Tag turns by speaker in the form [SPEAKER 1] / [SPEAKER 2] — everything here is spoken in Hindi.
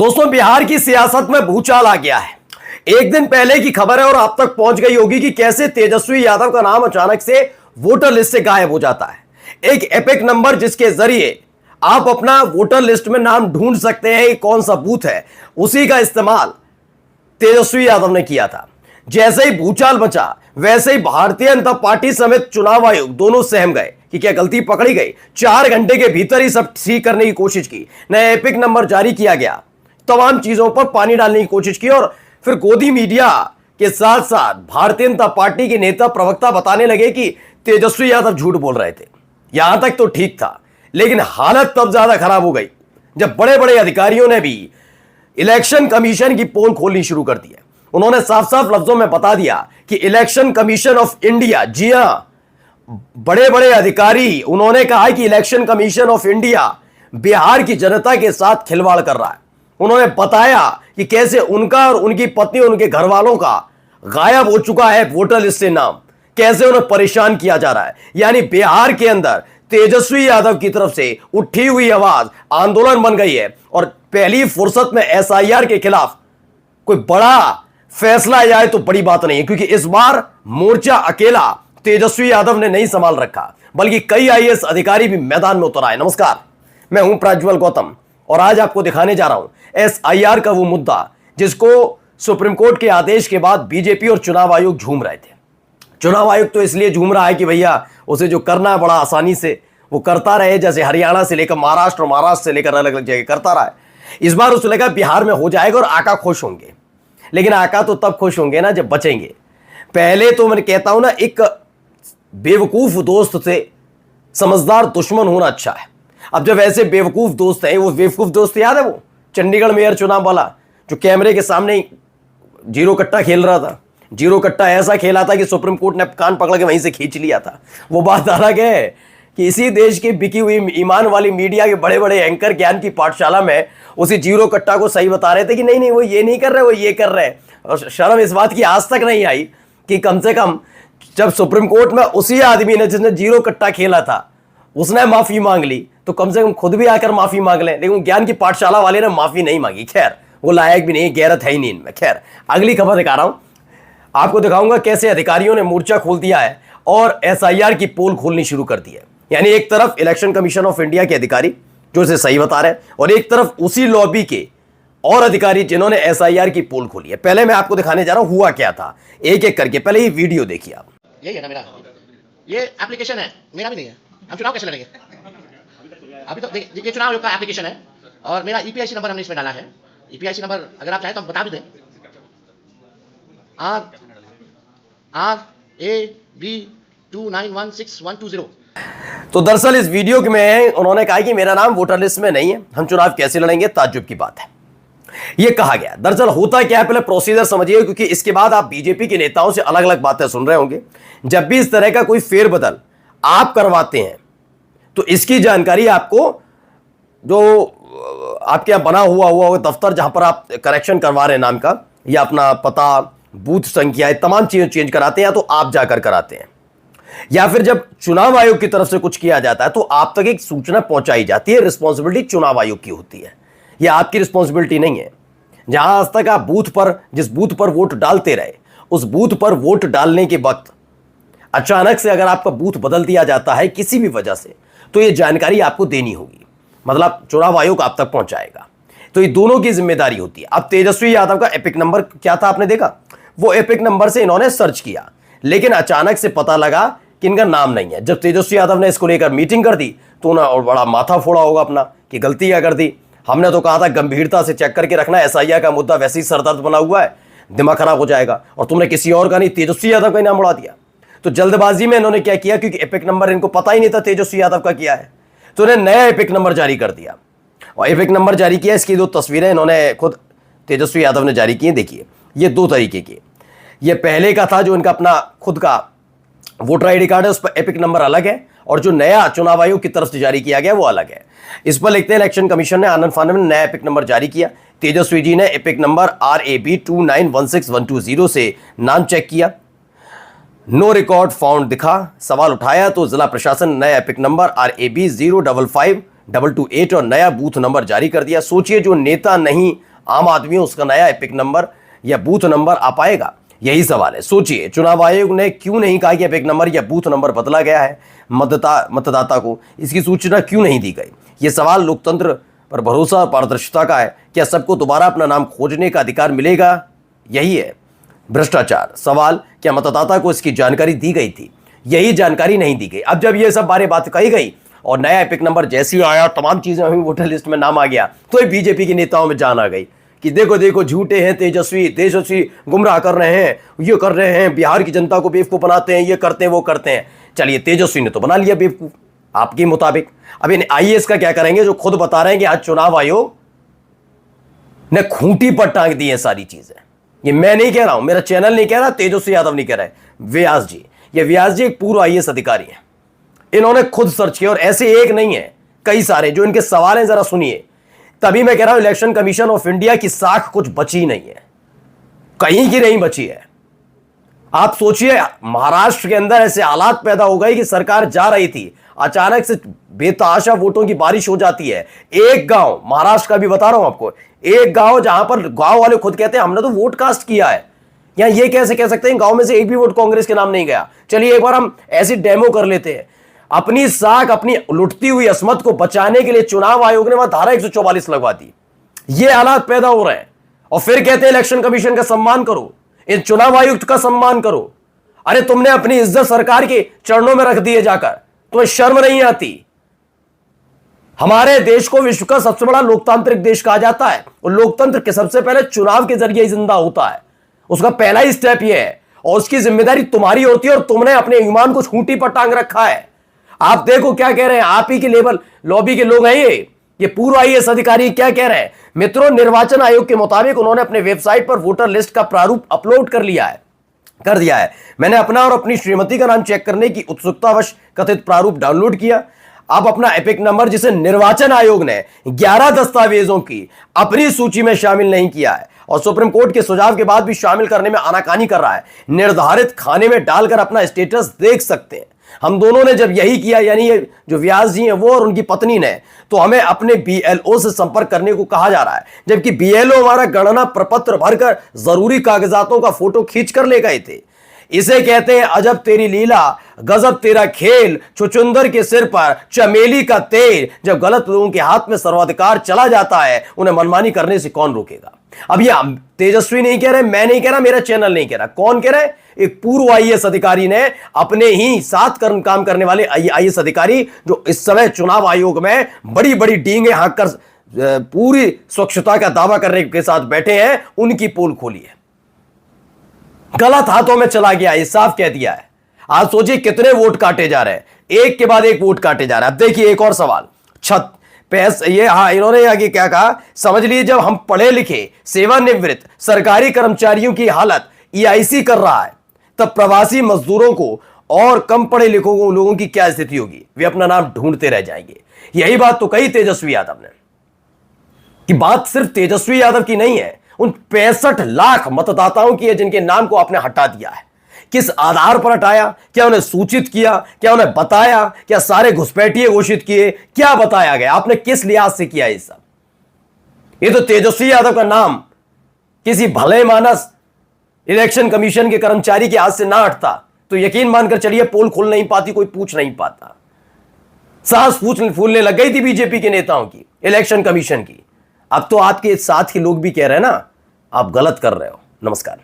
[SPEAKER 1] दोस्तों, बिहार की सियासत में भूचाल आ गया है। एक दिन पहले की खबर है और अब तक पहुंच गई होगी कि कैसे तेजस्वी यादव का नाम अचानक से वोटर लिस्ट से गायब हो जाता है। एक एपिक नंबर जिसके जरिए आप अपना वोटर लिस्ट में नाम ढूंढ सकते हैं, कौन सा बूथ है, उसी का इस्तेमाल तेजस्वी यादव ने किया था। जैसे ही भूचाल बचा वैसे ही भारतीय जनता पार्टी समेत चुनाव आयोग दोनों सहम गए कि क्या गलती पकड़ी गई। 4 घंटे के भीतर ही सब ठीक करने की कोशिश की, नया एपिक नंबर जारी किया गया, तमाम चीजों पर पानी डालने की कोशिश की और फिर गोदी मीडिया के साथ साथ भारतीय जनता पार्टी के नेता प्रवक्ता बताने लगे कि तेजस्वी यादव झूठ बोल रहे थे। यहां तक तो ठीक था, लेकिन हालत तब ज्यादा खराब हो गई जब बड़े बड़े अधिकारियों ने भी इलेक्शन कमीशन की पोल खोलनी शुरू कर दी है। उन्होंने साफ साफ लफ्जों में बता दिया कि इलेक्शन कमीशन ऑफ इंडिया, जी हां, बड़े बड़े अधिकारी, उन्होंने कहा कि election commission of India Bihar की जनता के साथ खिलवाड़ कर रहा है। उन्होंने बताया कि कैसे उनका और उनकी पत्नी, उनके घर वालों का गायब हो चुका है वोटर लिस्ट से नाम, कैसे उन्हें परेशान किया जा रहा है। यानी बिहार के अंदर तेजस्वी यादव की तरफ से उठी हुई आवाज आंदोलन बन गई है और पहली फुर्सत में एसआईआर के खिलाफ कोई बड़ा फैसला जाए तो बड़ी बात नहीं है, क्योंकि इस बार मोर्चा अकेला तेजस्वी यादव ने नहीं संभाल रखा, बल्कि कई आईएएस अधिकारी भी मैदान में उतर आए। नमस्कार, मैं हूं प्रज्वल गौतम और आज आपको दिखाने जा रहा हूं एसआईआर का वो मुद्दा जिसको सुप्रीम कोर्ट के आदेश के बाद बीजेपी और चुनाव आयोग झूम रहे थे। चुनाव आयोग तो इसलिए झूम रहा है कि भैया उसे जो करना है बड़ा आसानी से वो करता रहे, जैसे हरियाणा से लेकर महाराष्ट्र और महाराष्ट्र से लेकर अलग अलग जगह करता रहा है। इस बार उसे लगा बिहार में हो जाएगा और आका खुश होंगे, लेकिन आका तो तब खुश होंगे ना जब बचेंगे। पहले तो मैं कहता हूं ना, एक बेवकूफ दोस्त से समझदार दुश्मन होना अच्छा है। अब जब ऐसे बेवकूफ दोस्त है, वो बेवकूफ दोस्त याद है वो चंडीगढ़ मेयर चुनाव वाला जो कैमरे के सामने ही जीरो कट्टा खेल रहा था। जीरो कट्टा ऐसा खेला था कि सुप्रीम कोर्ट ने कान पकड़ के वहीं से खींच लिया था। वो बात अलग है कि इसी देश की बिकी हुई ईमान वाली मीडिया के बड़े बड़े एंकर ज्ञान की पाठशाला में उसी जीरो कट्टा को सही बता रहे थे कि नहीं नहीं वो ये नहीं कर रहे, वो ये कर रहे हैं। और शर्म इस बात की आज तक नहीं आई कि कम से कम जब सुप्रीम कोर्ट में उसी आदमी ने जिसने जीरो कट्टा खेला था उसने माफी मांग ली, तो कम से कम खुद भी आकर माफी मांग लें। लेकिन ज्ञान की पाठशाला वाले ने माफी नहीं मांगी। खैर, वो लायक भी नहीं, गैरत है ही नहीं इनमें। खैर, अगली खबर दिखा रहा हूं आपको, दिखाऊंगा कैसे अधिकारियों ने मोर्चा खोल दिया है और एसआईआर की पोल खोलनी शुरू कर दी है। यानी एक तरफ इलेक्शन कमीशन ऑफ इंडिया के अधिकारी जो इसे सही बता रहे हैं और एक तरफ उसी लॉबी के और अधिकारी जिन्होंने एसआईआर की पोल खोली है। पहले मैं आपको दिखाने जा रहा हूं हुआ क्या था, एक एक करके। पहले ये वीडियो देखिए आप।
[SPEAKER 2] यही है ना मेरा, ये एप्लीकेशन है, मेरा भी नहीं है। हम चुनाव कैसे लड़ेंगे? अभी तो ये चुनाव आयोग का एप्लीकेशन है और मेरा ईपीआईसी नंबर हमने इसमें डाला है। ईपीआईसी नंबर अगर आप चाहें तो हम बता भी दें, RAB29162120।
[SPEAKER 1] तो दरअसल इस वीडियो में उन्होंने कहा कि मेरा नाम वोटर लिस्ट में नहीं है, हम चुनाव कैसे लड़ेंगे, ताज्जुब की बात है यह कहा गया। दरअसल होता क्या है, पहले प्रोसीजर समझिए, क्योंकि इसके बाद आप बीजेपी के नेताओं से अलग अलग बातें सुन रहे होंगे। जब भी इस तरह का कोई फेरबदल आप करवाते हैं तो इसकी जानकारी आपको, जो आपके यहां बना हुआ दफ्तर जहां पर आप करेक्शन करवा रहे हैं नाम का, या अपना पता, बूथ संख्या, तमाम चीजें चेंज कराते हैं, या तो आप जाकर कराते हैं, या फिर जब चुनाव आयोग की तरफ से कुछ किया जाता है तो आप तक एक सूचना पहुंचाई जाती है। रिस्पॉन्सिबिलिटी चुनाव आयोग की होती है, यह आपकी रिस्पॉन्सिबिलिटी नहीं है। जहां आज तक आप बूथ पर, जिस बूथ पर वोट डालते रहे, उस बूथ पर वोट डालने के वक्त अचानक से अगर आपका बूथ बदल दिया जाता है किसी भी वजह से, तो यह जानकारी आपको देनी होगी, मतलब चुनाव आयोग आप तक पहुंचाएगा। तो ये दोनों की जिम्मेदारी होती है। अब तेजस्वी यादव का एपिक नंबर क्या था आपने देखा, वो एपिक नंबर से इन्होंने सर्च किया, लेकिन अचानक से पता लगा कि इनका नाम नहीं है। जब तेजस्वी यादव ने इसको लेकर मीटिंग कर दी तो उन्होंने बड़ा माथा फोड़ा होगा अपना कि गलती क्या कर दी, हमने तो कहा था गंभीरता से चेक करके रखना, एसआईआर का मुद्दा वैसे ही सरदर्द बना हुआ है, दिमाग खराब हो जाएगा, और तुमने किसी और का नहीं तेजस्वी यादव का ही नाम उड़ा दिया। तो जल्दबाजी में इन्होंने क्या किया, क्योंकि एपिक नंबर इनको पता ही नहीं था तेजस्वी यादव का किया है, तो इन्होंने नया एपिक नंबर जारी कर दिया। और एपिक नंबर जारी किया, इसकी 2 तस्वीरें इन्होंने खुद तेजस्वी यादव ने जारी की हैं। देखिए, ये 2 तरीके की। ये पहले का था जो इनका अपना खुद का वोटर आईडी कार्ड है, उस पर एपिक नंबर अलग है, और जो नया चुनाव आयोग की तरफ से जारी किया गया वो अलग है। इस पर लिखते हैं इलेक्शन कमीशन ने आनंद फानन में नया एपिक नंबर जारी किया। तेजस्वी जी ने एपिक नंबर RAB29162120 से नाम चेक किया, नो रिकॉर्ड फाउंड दिखा। सवाल उठाया तो जिला प्रशासन नया एपिक नंबर RAB 055 228 और नया बूथ नंबर जारी कर दिया। सोचिए, जो नेता नहीं आम आदमी उसका नया एपिक नंबर या बूथ नंबर आ पाएगा? यही सवाल है। सोचिए, चुनाव आयोग ने क्यों नहीं कहा कि एपिक नंबर या बूथ नंबर बदला गया है मतदाता को? इसकी सूचना क्यों नहीं दी गई? यह सवाल लोकतंत्र पर भरोसा और पारदर्शिता का है। क्या सबको दोबारा अपना नाम खोजने का अधिकार मिलेगा? यही है भ्रष्टाचार। सवाल, क्या मतदाता को इसकी जानकारी दी गई थी? यही जानकारी नहीं दी गई। अब जब ये सब बात कही गई और नया एपिक नंबर जैसे ही आया, तमाम चीजें हुई, वोटर लिस्ट में नाम आ गया, तो बीजेपी के नेताओं में जान आ गई कि देखो देखो झूठे हैं, तेजस्वी गुमराह कर रहे हैं, ये कर रहे हैं, बिहार की जनता को बेवकूफ बनाते हैं, ये करते हैं, वो करते हैं। चलिए, तेजस्वी ने तो बना लिया बेवकूफ आपके मुताबिक। अब इन आईएएस का क्या करेंगे जो खुद बता रहे हैं कि आज चुनाव आयोग ने खूंटी पर टांग दी है सारी चीजें? ये मैं नहीं कह रहा हूं, मेरा चैनल नहीं कह रहा, तेजस्वी यादव नहीं कह रहे, व्यास जी। ये व्यास जी एक पूर्व आईएएस अधिकारी हैं, इन्होंने खुद सर्च किया और ऐसे एक नहीं है, कई सारे। जो इनके सवाल हैं जरा सुनिए। तभी मैं कह रहा हूं इलेक्शन कमीशन ऑफ इंडिया की साख कुछ बची नहीं है, कहीं की नहीं बची है। आप सोचिए, महाराष्ट्र के अंदर ऐसे हालात पैदा हो गए कि सरकार जा रही थी, अचानक से बेतहाशा वोटों की बारिश हो जाती है। एक गांव, महाराष्ट्र का भी बता रहा हूं आपको, एक गांव जहां पर गांव वाले खुद कहते हैं हमने तो वोट कास्ट किया है। या ये कैसे कह सकते हैं गांव में से एक भी वोट कांग्रेस के नाम नहीं गया? चलिए एक बार हम ऐसी डेमो कर लेते हैं। अपनी साख, अपनी लुटती हुई असमत को बचाने के लिए चुनाव आयोग ने वहां धारा 144 लगवा दी। ये हालात पैदा हो रहे हैं और फिर कहते हैं इलेक्शन कमीशन का सम्मान करो, इन चुनाव आयुक्त का सम्मान करो। अरे तुमने अपनी इज्जत सरकार के चरणों में रख दी है जाकर, तुम्हें शर्म नहीं आती? हमारे देश को विश्व का सबसे बड़ा लोकतांत्रिक देश कहा जाता है और लोकतंत्र के सबसे पहले चुनाव के जरिए ही जिंदा होता है। उसका पहला ही स्टेप यह है और उसकी जिम्मेदारी तुम्हारी होती है और तुमने अपने ईमान को खूंटी पर टांग रखा है। आप देखो क्या कह रहे हैं, आप ही के लेवल लॉबी के लोग हैं ये पूर्व आईएएस अधिकारी क्या कह रहे हैं। मित्रों, निर्वाचन आयोग के मुताबिक उन्होंने अपने वेबसाइट पर वोटर लिस्ट का प्रारूप अपलोड कर दिया है। मैंने अपना और अपनी श्रीमती का नाम चेक करने की उत्सुकतावश कथित प्रारूप डाउनलोड किया। अब अपना एपिक नंबर, जिसे निर्वाचन आयोग ने 11 दस्तावेजों की अपनी सूची में शामिल नहीं किया है और सुप्रीम कोर्ट के सुझाव के बाद भी शामिल करने में आनाकानी कर रहा है, निर्धारित खाने में डालकर अपना स्टेटस देख सकते हैं। हम दोनों ने जब यही किया, यानी ये जो व्यास जी हैं वो और उनकी पत्नी ने, तो हमें अपने बीएलओ से संपर्क करने को कहा जा रहा है, जबकि बीएलओ हमारा गणना प्रपत्र भरकर जरूरी कागजातों का फोटो खींच कर ले गए थे। इसे कहते हैं अजब तेरी लीला, गजब तेरा खेल, छुचुंदर के सिर पर चमेली का तेल। जब गलत लोगों के हाथ में सर्वाधिकार चला जाता है, उन्हें मनमानी करने से कौन रोकेगा? अब ये तेजस्वी नहीं कह रहे, मैं नहीं कह रहा, मेरा चैनल नहीं कह रहा, कौन कह रहा है? एक पूर्व आईएएस अधिकारी ने, अपने ही साथ काम करने वाले आईएएस अधिकारी जो इस समय चुनाव आयोग में बड़ी बड़ी डींगे हाँक कर पूरी स्वच्छता का दावा करने के साथ बैठे हैं, उनकी पोल खोली है। गलत हाथों में चला गया, ये साफ कह दिया है। आज सोचिए कितने वोट काटे जा रहे हैं, एक के बाद एक वोट काटे जा रहे हैं। अब देखिए एक और सवाल, इन्होंने आगे क्या कहा, समझ लीजिए जब हम पढ़े लिखे सेवानिवृत्त सरकारी कर्मचारियों की हालत ईआईसी कर रहा है, तब प्रवासी मजदूरों को और कम पढ़े लिखों लोगों की क्या स्थिति होगी? वे अपना नाम ढूंढते रह जाएंगे। यही बात तो कही तेजस्वी यादव ने, कि बात सिर्फ तेजस्वी यादव की नहीं है, उन 65 लाख मतदाताओं की है जिनके नाम को आपने हटा दिया है। किस आधार पर हटाया? क्या उन्हें सूचित किया? क्या उन्हें बताया? क्या सारे घुसपैठिए घोषित किए? क्या बताया गया? आपने किस लिहाज से किया ये सब? ये तो तेजस्वी यादव का नाम किसी भले मानस इलेक्शन कमीशन के कर्मचारी के हाथ से ना हटता तो यकीन मानकर चलिए पोल खुल नहीं पाती, कोई पूछ नहीं पाता। सांस फूलने लग गई थी बीजेपी के नेताओं की, इलेक्शन कमीशन की। अब तो आपके साथ ही लोग भी कह रहे हैं ना, आप गलत कर रहे हो। नमस्कार।